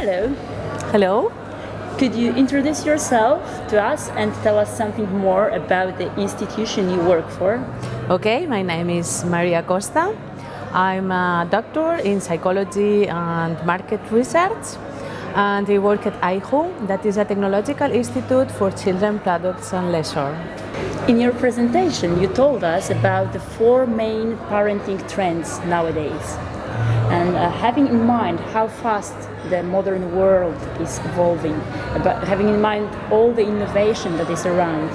Hello. Hello. Could you introduce yourself to us and tell us something more about the institution you work for? Okay, my name is Maria Costa. I'm a doctor in psychology and market research, and I work at AIJU, that is a technological institute for children, products and leisure. In your presentation, you told us about the 4 main parenting trends nowadays. And having in mind how fast the modern world is evolving, but having in mind all the innovation that is around,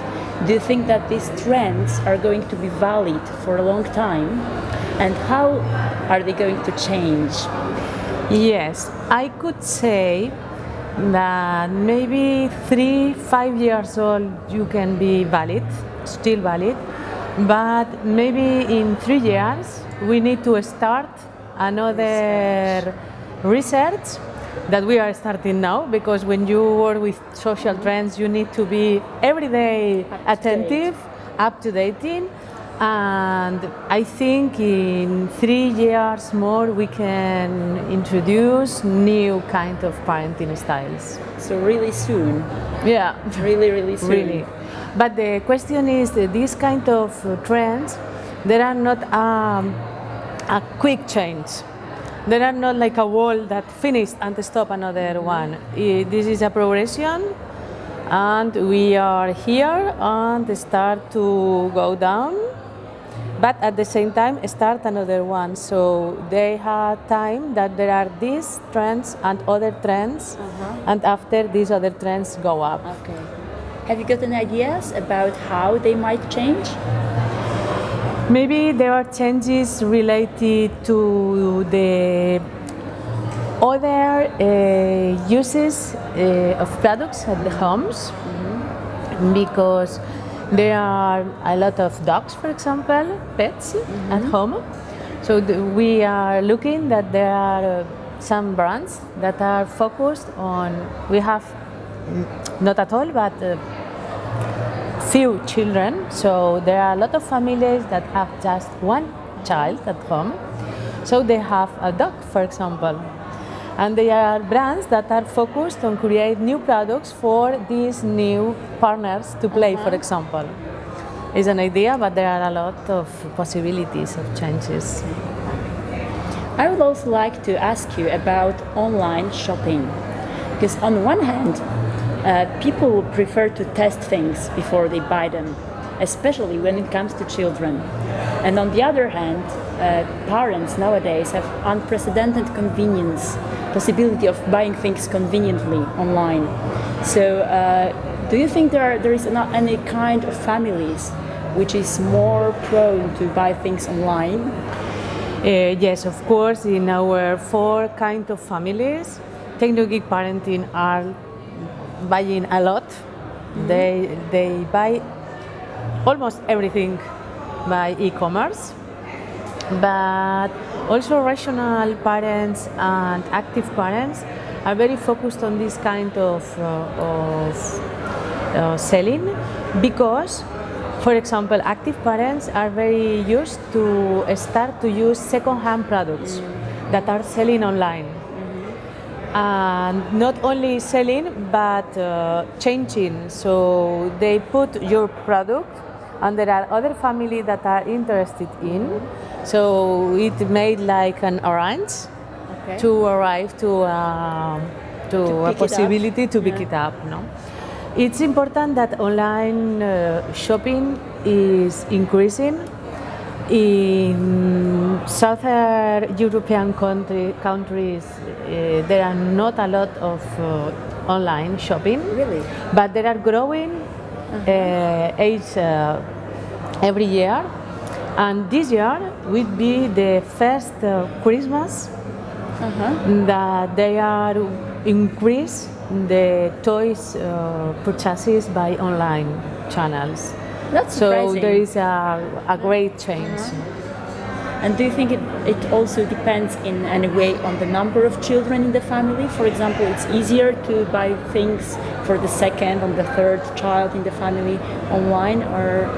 do you think that these trends are going to be valid for a long time? And how are they going to change? Yes, I could say that maybe 3-5 years old you can be valid, still valid, but maybe in 3 years we need to start another research that we are starting now, because when you work with social trends you need to be every day attentive, up to date, and I think in 3 years more we can introduce new kind of parenting styles. So really soon. Yeah, Really soon. really. But the question is that these kind of trends, there are not a quick change. There are not like a wall that finished and stop another one. This is a progression, and we are here and start to go down, but at the same time start another one. So they have time that there are these trends and other trends, and after these other trends go up. Okay. Have you gotten ideas about how they might change? Maybe there are changes related to the other uses of products at the homes, because there are a lot of dogs, for example, pets at home. So we are looking that there are some brands that are focused on, we have not at all, but few children, so there are a lot of families that have just one child at home, so they have a dog, for example, and there are brands that are focused on create new products for these new partners to play, for example. It's an idea, but there are a lot of possibilities of changes. I would also like to ask you about online shopping, because on one hand, people prefer to test things before they buy them, especially when it comes to children. And on the other hand, parents nowadays have unprecedented convenience, possibility of buying things conveniently online. So do you think there is not any kind of families which is more prone to buy things online? Yes, of course, in our 4 kind of families, technological parenting are buying a lot. They buy almost everything by e-commerce, but also rational parents and active parents are very focused on this kind of selling, because, for example, active parents are very used to start to use second-hand products that are selling online. And not only selling, but changing. So they put your product, and there are other families that are interested in. So it made like an orange to arrive to a possibility to pick it up. No, it's important that online shopping is increasing. In Southern European countries, there are not a lot of online shopping. Really? But there are growing age every year. And this year will be the first Christmas that they are increase the toys purchases by online channels. That's so surprising. There is a great change. And do you think it also depends in any way on the number of children in the family? For example, it's easier to buy things for the second and the third child in the family online, or?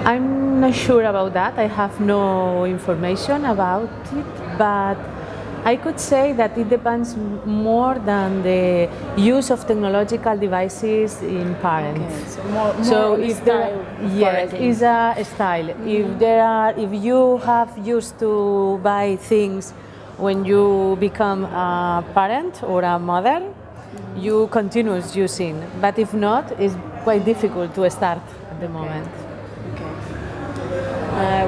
I'm not sure about that. I have no information about it, but I could say that it depends more than the use of technological devices in parents. Okay, so more on the style of yes, parenting. it's a style. If you have used to buy things when you become a parent or a mother, you continue using. But if not, it's quite difficult to start at the moment.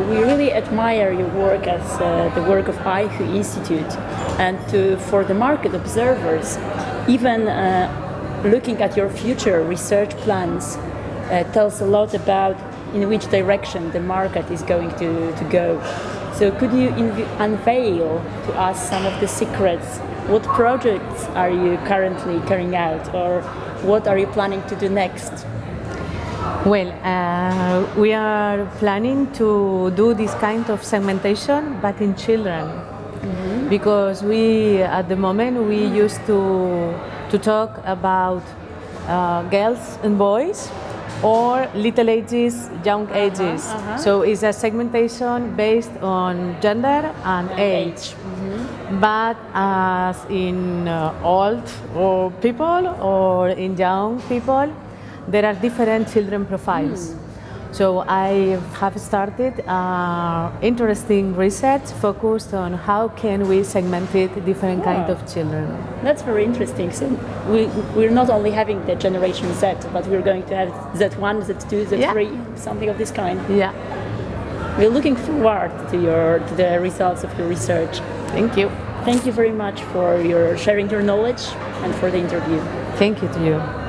We really admire your work as the work of AIJU Institute, and for the market observers, even looking at your future research plans tells a lot about in which direction the market is going to go. So could you unveil to us some of the secrets? What projects are you currently carrying out, or what are you planning to do next? Well, we are planning to do this kind of segmentation, but in children, because at the moment we used to talk about girls and boys, or little ages, young ages. So it's a segmentation based on gender and age. But as in old or people or in young people, there are different children profiles. So I have started interesting research focused on how can we segment it different kind of children. That's very interesting. So we're not only having the generation Z, but we're going to have Z1, Z2, Z3, something of this kind. Yeah. We're looking forward to the results of your research. Thank you. Thank you very much for your sharing your knowledge and for the interview. Thank you to you.